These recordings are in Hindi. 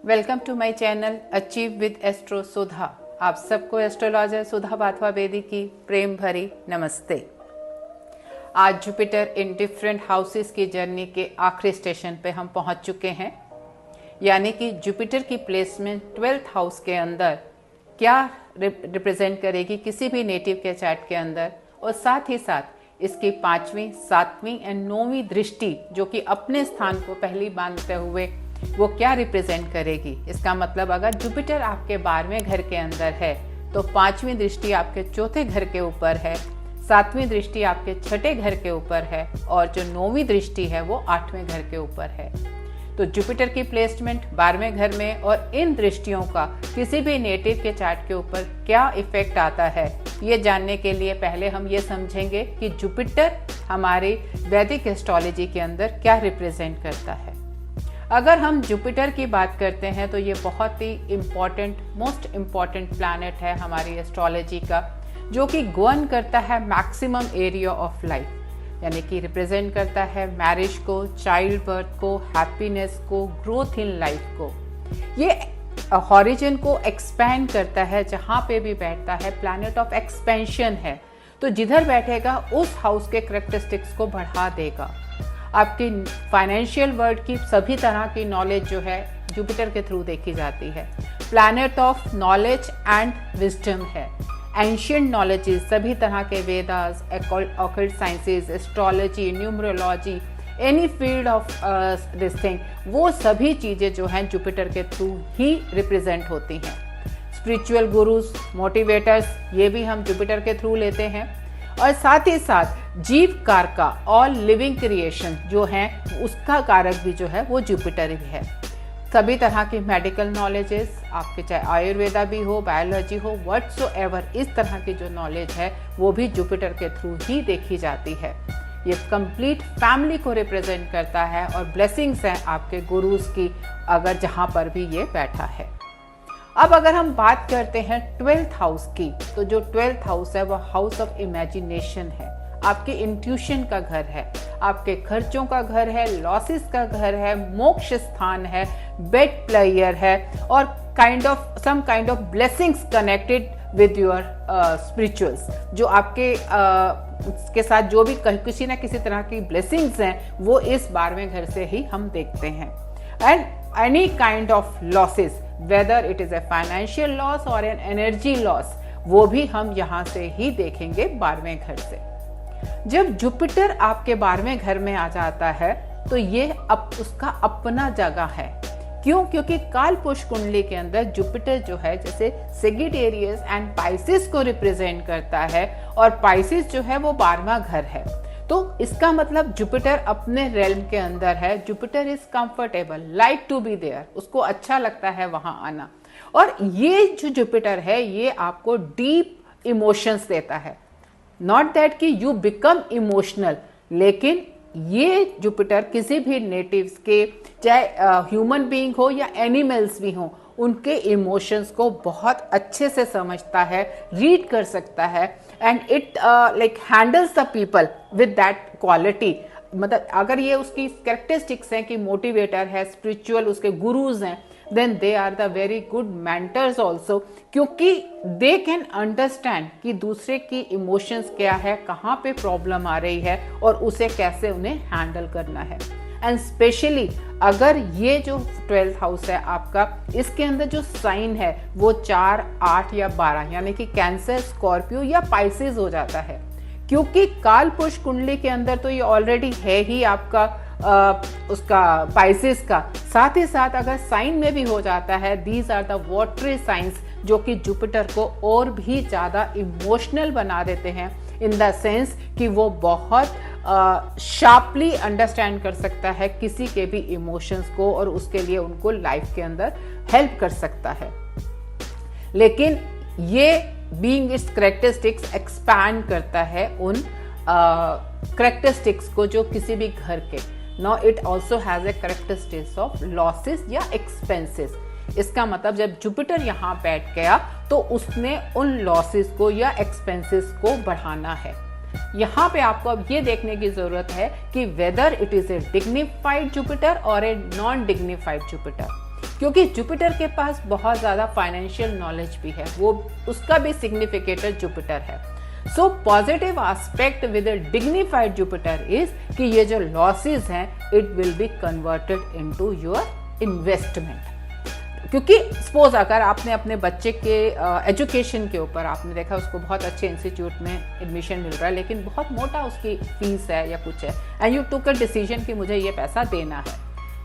Welcome to my channel achieve with astro Sudha. आप सबको एस्ट्रोलॉजर सुधा बाथवा बेदी की प्रेम भरी नमस्ते। आज जुपिटर इन डिफरेंट हाउसेस की जर्नी के आखिरी स्टेशन पे हम पहुंच चुके हैं, यानी कि जुपिटर की प्लेसमेंट 12th हाउस के अंदर क्या रिप्रेजेंट करेगी किसी भी नेटिव के चार्ट के अंदर, और साथ ही साथ इसकी 5वीं, 7वीं एंड 9वीं दृष्टि जो कि अपने स्थान को पहली बांधते हुए वो क्या रिप्रेजेंट करेगी। इसका मतलब अगर जुपिटर आपके 12वें घर के अंदर है तो 5वीं दृष्टि आपके चौथे घर के ऊपर है, 7वीं दृष्टि आपके छठे घर के ऊपर है और जो 9वीं दृष्टि है वो 8वें घर के ऊपर है। तो जुपिटर की प्लेसमेंट 12वें घर में और इन दृष्टियों का किसी भी नेटिव के चार्ट के ऊपर क्या इफेक्ट आता है, ये जानने के लिए पहले हम ये समझेंगे कि जुपिटर हमारी वैदिक एस्ट्रोलॉजी के अंदर क्या रिप्रेजेंट करता है। अगर हम जुपिटर की बात करते हैं तो ये बहुत ही मोस्ट इम्पॉर्टेंट प्लैनेट है हमारी एस्ट्रोलॉजी का, जो कि गवर्न करता है मैक्सिमम एरिया ऑफ लाइफ, यानी कि रिप्रेजेंट करता है मैरिज को, चाइल्ड बर्थ को, हैप्पीनेस को, ग्रोथ इन लाइफ को। ये हॉरिजन को एक्सपैंड करता है, जहाँ पे भी बैठता है प्लैनेट ऑफ एक्सपेंशन है, तो जिधर बैठेगा उस हाउस के कैरेक्टरिस्टिक्स को बढ़ा देगा। आपकी फाइनेंशियल वर्ल्ड की सभी तरह की नॉलेज जो है जुपिटर के थ्रू देखी जाती है। Planet of knowledge and wisdom है। एंशिएंट नॉलेजेस, सभी तरह के Vedas, occult sciences, astrology, numerology, any field of this thing, वो सभी चीज़ें जो हैं जुपिटर के थ्रू ही रिप्रेजेंट होती हैं। स्पिरिचुअल गुरुज, मोटिवेटर्स, ये भी हम जुपिटर के थ्रू लेते हैं। और साथ ही साथ जीव कारका और लिविंग क्रिएशन जो हैं उसका कारक भी जो है वो जुपिटर ही है। सभी तरह की मेडिकल नॉलेजेस, आपके चाहे आयुर्वेदा भी हो, बायोलॉजी हो, व्हाटसोएवर, इस तरह की जो नॉलेज है वो भी जुपिटर के थ्रू ही देखी जाती है। ये कंप्लीट फैमिली को रिप्रेजेंट करता है और ब्लेसिंग्स हैं आपके गुरुज की, अगर जहाँ पर भी ये बैठा है। अब अगर हम बात करते हैं 12th हाउस की, तो जो 12th हाउस है वो हाउस ऑफ इमेजिनेशन है, आपके इंट्यूशन का घर है, आपके खर्चों का घर है, लॉसेस का घर है, मोक्ष स्थान है, बेट प्लेयर है और some kind of blessings connected with your spirituals, जो आपके के साथ जो भी किसी ना किसी तरह की ब्लेसिंग्स हैं वो इस 12वें घर से ही हम देखते हैं। And any kind of losses, weather it is a financial loss और एन एनर्जी लॉस, वो भी हम यहाँ से ही देखेंगे 12वें घर से। जब जुपिटर आपके 12वें घर में आ जाता है तो ये उसका अपना जगह है। क्यों? क्योंकि कालपुरुष कुंडली के अंदर जुपिटर जो है जैसे सेजिटेरियस एंड पाइसिस को रिप्रेजेंट करता है, और पाइसिस जो है वो 12वां घर है। तो इसका मतलब जुपिटर अपने रेल्म के अंदर है। Jupiter is comfortable, like to be there, उसको अच्छा लगता है वहां आना। और ये जो जुपिटर है ये आपको डीप इमोशंस देता है। नॉट दैट कि यू बिकम इमोशनल, लेकिन ये जुपिटर किसी भी नेटिव्स के, चाहे ह्यूमन बीइंग हो या एनिमल्स भी हो, उनके इमोशंस को बहुत अच्छे से समझता है, रीड कर सकता है, and it like handles the people with that quality. मतलब अगर ये उसकी कैरेक्टरिस्टिक्स हैं कि मोटिवेटर है, स्पिरिचुअल उसके गुरुज हैं, then they are the very good mentors also, क्योंकि दे कैन अंडरस्टैंड कि दूसरे की इमोशंस क्या है, कहाँ पे प्रॉब्लम आ रही है और उसे कैसे उन्हें हैंडल करना है। एंड स्पेशली अगर ये जो 12th हाउस है आपका, इसके अंदर जो साइन है वो 4, 8 या 12, यानी कि कैंसर, स्कॉर्पियो या पाइसेस हो जाता है। क्योंकि कालपुरुष कुंडली के अंदर तो ये ऑलरेडी है ही आपका उसका पाइसेस का, साथ ही साथ अगर साइन में भी हो जाता है, these are the watery science, जो कि जुपिटर को और भी ज़्यादा इमोशनल बना देते हैं, इन द सेंस कि वो बहुत शार्पली अंडरस्टैंड कर सकता है किसी के भी इमोशंस को और उसके लिए उनको लाइफ के अंदर हेल्प कर सकता है। लेकिन ये बीइंग इट्स कैरेक्टरिस्टिक्स एक्सपैंड करता है उन कैरेक्टरिस्टिक्स को जो किसी भी घर के। Now it also has a characteristics of losses या एक्सपेंसेस। इसका मतलब जब जुपिटर यहाँ बैठ गया तो उसने उन लॉसेस को या एक्सपेंसेस को बढ़ाना है। यहाँ पे आपको अब ये देखने की जरूरत है कि weather it is A dignified Jupiter और ए नॉन डिग्निफाइड जुपिटर। क्योंकि जुपिटर के पास बहुत ज़्यादा फाइनेंशियल नॉलेज भी है, वो उसका भी सिग्निफिकेटर जुपिटर है। So positive aspect with a dignified Jupiter is कि ये जो लॉसेस हैं it will be converted into your investment. क्योंकि सपोज अगर आपने अपने बच्चे के एजुकेशन के ऊपर आपने देखा उसको बहुत अच्छे इंस्टीट्यूट में एडमिशन मिल रहा है, लेकिन बहुत मोटा उसकी फीस है या कुछ है, and you took a decision कि मुझे ये पैसा देना है,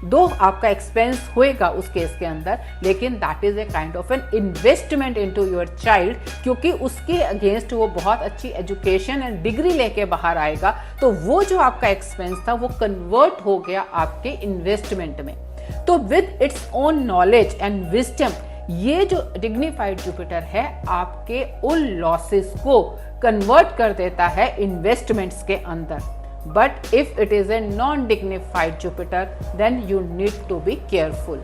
दो आपका एक्सपेंस होएगा उस केस के अंदर, लेकिन that is a kind of an investment into your child, क्योंकि उसके अगेंस्ट वो बहुत अच्छी एजुकेशन एंड डिग्री लेके बाहर आएगा, तो वो जो आपका एक्सपेंस था वो कन्वर्ट हो गया आपके इन्वेस्टमेंट में। तो with its own knowledge and wisdom ये जो डिग्निफाइड जुपिटर है आपके उन लॉसेस को कन्वर्ट कर देता है इन्वेस्टमेंट्स के अंदर। But if it is a non dignified Jupiter then you need to be careful.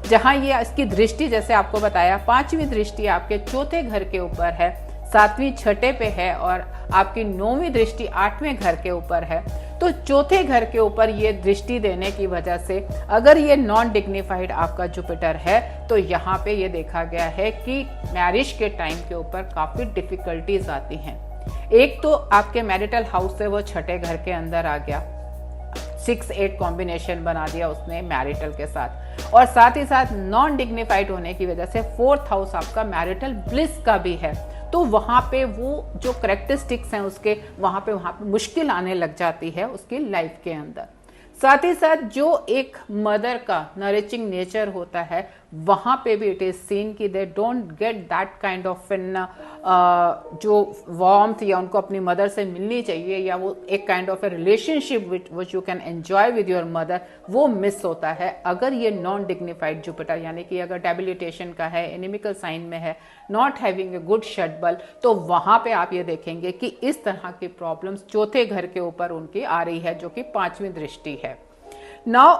जहां ये इसकी दृष्टि जैसे आपको बताया, पांचवी दृष्टि आपके चौथे घर के ऊपर है, सातवीं छठे पे है और आपकी नौवीं दृष्टि आठवें घर के ऊपर है, तो चौथे घर के ऊपर ये दृष्टि देने की वजह से अगर ये नॉन डिग्निफाइड आपका जुपिटर है तो यहाँ पे ये देखा गया है कि मैरिज के टाइम के ऊपर काफ़ी डिफिकल्टीज आती हैं। एक तो आपके मैरिटल हाउस से वो छठे घर के अंदर आ गया, 6-8 कॉम्बिनेशन बना दिया उसने मैरिटल के साथ, और साथ ही साथ नॉन डिग्निफाइड होने की वजह से 4th हाउस आपका मैरिटल ब्लिस का भी है, तो वहाँ पे वो जो करेक्टरिस्टिक्स हैं उसके वहाँ पे मुश्किल आने लग जाती है उसकी लाइफ के अंदर। साथ ही साथ जो एक मदर का नरिचिंग नेचर होता है वहाँ पे भी इट इज सीन कि they don't get that kind of an जो वार्मथ या उनको अपनी मदर से मिलनी चाहिए या वो एक kind of A relationship which you can enjoy with your mother, वो मिस होता है अगर ये नॉन डिग्निफाइड जुपिटर यानी कि अगर डेबिलिटेशन का है, एनिमिकल साइन में है, नॉट हैविंग ए गुड शटबल, तो वहाँ पे आप ये देखेंगे कि इस तरह की प्रॉब्लम्स चौथे घर के ऊपर उनकी आ रही है जो कि पांचवी दृष्टि है। नाउ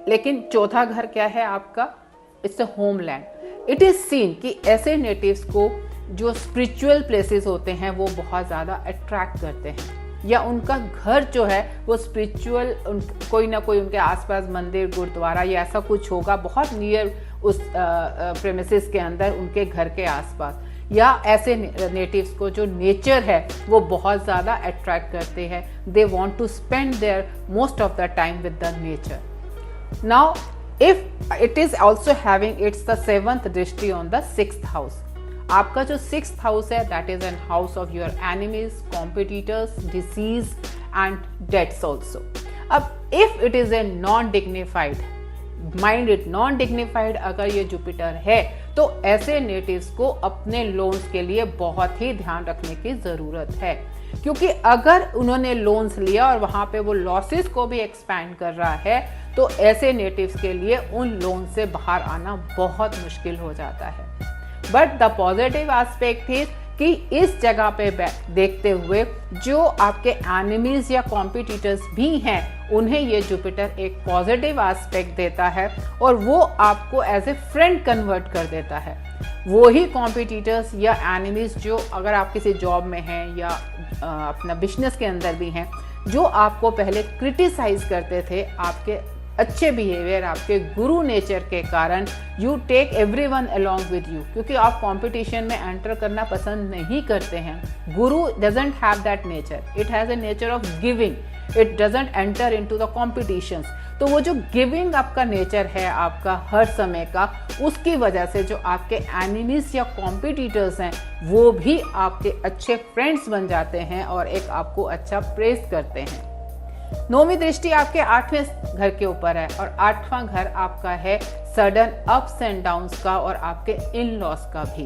लेकिन चौथा घर क्या है आपका? It's a homeland. It is seen कि ऐसे नेटिव्स को जो स्पिरिचुअल प्लेसेस होते हैं वो बहुत ज़्यादा अट्रैक्ट करते हैं, या उनका घर जो है वो स्पिरिचुअल कोई ना कोई उनके आसपास मंदिर, गुरुद्वारा या ऐसा कुछ होगा बहुत नियर उस प्रेमिसेस के अंदर उनके घर के आसपास, या ऐसे नेटिव्स को जो नेचर है वो बहुत ज़्यादा अट्रैक्ट करते हैं। They want to spend their most of the time with the nature. Now if it is also having its the 7th दृष्टि ऑन द 6th हाउस, आपका जो 6th हाउस है that is an house of your enemies, competitors, disease and deaths also. अब if it is a non dignified mind, it non dignified अगर ये जुपिटर है तो ऐसे नेटिव्स को अपने लोन्स के लिए बहुत ही ध्यान रखने की जरूरत है, क्योंकि अगर उन्होंने लोन्स लिया और वहां पे वो लॉसेस को भी एक्सपैंड कर रहा है तो ऐसे नेटिव्स के लिए उन लोन से बाहर आना बहुत मुश्किल हो जाता है। But the positive aspect is कि इस जगह पे देखते हुए जो आपके एनिमीज या कॉम्पिटिटर्स भी हैं उन्हें ये जुपिटर एक पॉजिटिव एस्पेक्ट देता है और वो आपको एज ए फ्रेंड कन्वर्ट कर देता है। वो ही कॉम्पिटिटर्स या एनिमीज जो अगर आप किसी जॉब में हैं या अपना बिजनेस के अंदर भी हैं, जो आपको पहले क्रिटिसाइज करते थे आपके अच्छे बिहेवियर, आपके गुरु नेचर के कारण, you take everyone along with you, क्योंकि आप कंपटीशन में एंटर करना पसंद नहीं करते हैं। गुरु doesn't have that nature, it has a nature of giving, it doesn't enter into the competitions. तो वो जो गिविंग आपका नेचर है आपका हर समय का, उसकी वजह से जो आपके एनिमीज या कॉम्पिटिटर्स हैं वो भी आपके अच्छे फ्रेंड्स बन जाते हैं और एक आपको अच्छा प्रेज करते हैं। 9वीं दृष्टि आपके 8वें घर के ऊपर है और 8वां घर आपका है सडन अप्स एंड डाउन्स का और आपके इन लॉस का भी।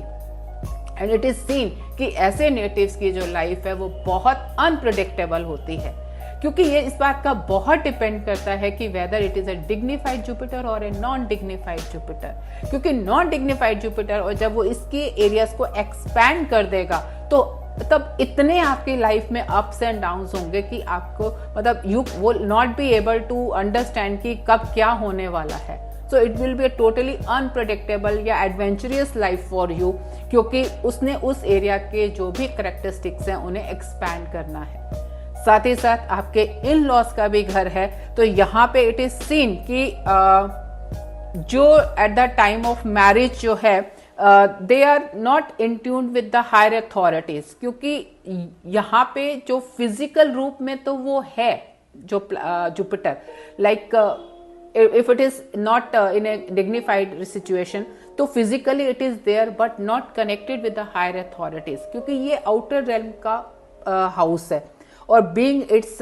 एंड इट इज सीन कि ऐसे नेटिव्स की जो लाइफ है वो बहुत अनप्रेडिक्टेबल होती है, क्योंकि ये इस बात का बहुत डिपेंड करता है कि weather it is A dignified Jupiter और ए नॉन डिग्निफाइड जुपिटर। क्योंकि नॉन डिग्निफाइड जुपिटर और जब वो इसके एरियाज को एक्सपैंड कर देगा तो तब इतने आपकी लाइफ में अप्स एंड डाउन्स होंगे कि आपको मतलब you will not be able to understand कि कब क्या होने वाला है। So it will be a totally unpredictable या एडवेंचरस लाइफ फॉर यू, क्योंकि उसने उस एरिया के जो भी करेक्टरिस्टिक्स हैं उन्हें एक्सपैंड करना है। साथ ही साथ आपके इन लॉस का भी घर है, तो यहाँ पे इट इज सीन कि जो at the time of marriage जो है they are not in tune with the higher authorities, क्योंकि यहाँ पे जो फिजिकल रूप में तो वो है जो Jupiter, like if it is not in a dignified situation, तो physically it is there but not connected with the higher authorities, क्योंकि ये outer realm का हाउस है और being it's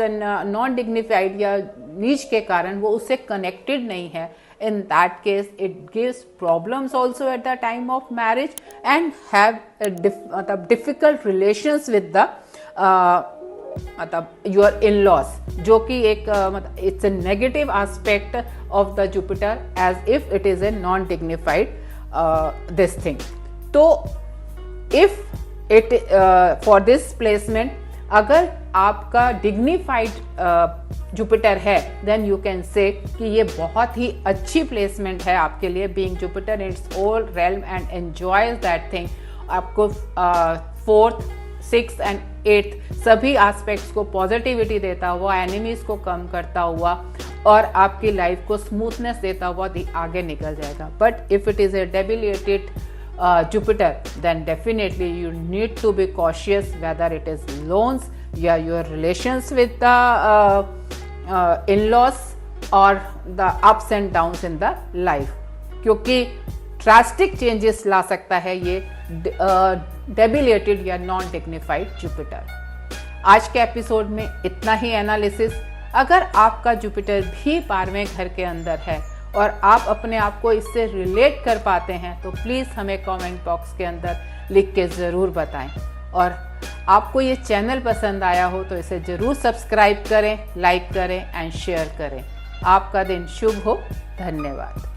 non dignified या नीच के कारण वो उससे connected नहीं है. In that case it gives problems also at the time of marriage and have a difficult relations with the मतलब योर इन लॉज, जो कि एक मतलब it's a negative aspect of the Jupiter as if it is a non dignified this thing. तो if it for this placement अगर आपका डिग्निफाइड जुपिटर है देन यू कैन से कि ये बहुत ही अच्छी प्लेसमेंट है आपके लिए. Being Jupiter it's all realm and enjoys that thing. आपको 4th 6th एंड 8th सभी एस्पेक्ट्स को पॉजिटिविटी देता हुआ, एनिमीज को कम करता हुआ और आपकी लाइफ को स्मूथनेस देता हुआ आगे निकल जाएगा. But if it is a debilitated Jupiter then definitely you need to be cautious whether it is loans या your relations with the in-laws और the ups and downs in the life, क्योंकि ड्रास्टिक चेंजेस ला सकता है ये डेबिलेटेड या नॉन डिग्निफाइड जुपिटर. आज के एपिसोड में इतना ही एनालिसिस. अगर आपका जुपिटर भी 12वें घर के अंदर है और आप अपने आप को इससे रिलेट कर पाते हैं तो प्लीज़ हमें कमेंट बॉक्स के अंदर लिख के ज़रूर बताएं. और आपको ये चैनल पसंद आया हो तो इसे ज़रूर सब्सक्राइब करें, लाइक करें एंड शेयर करें. आपका दिन शुभ हो. धन्यवाद.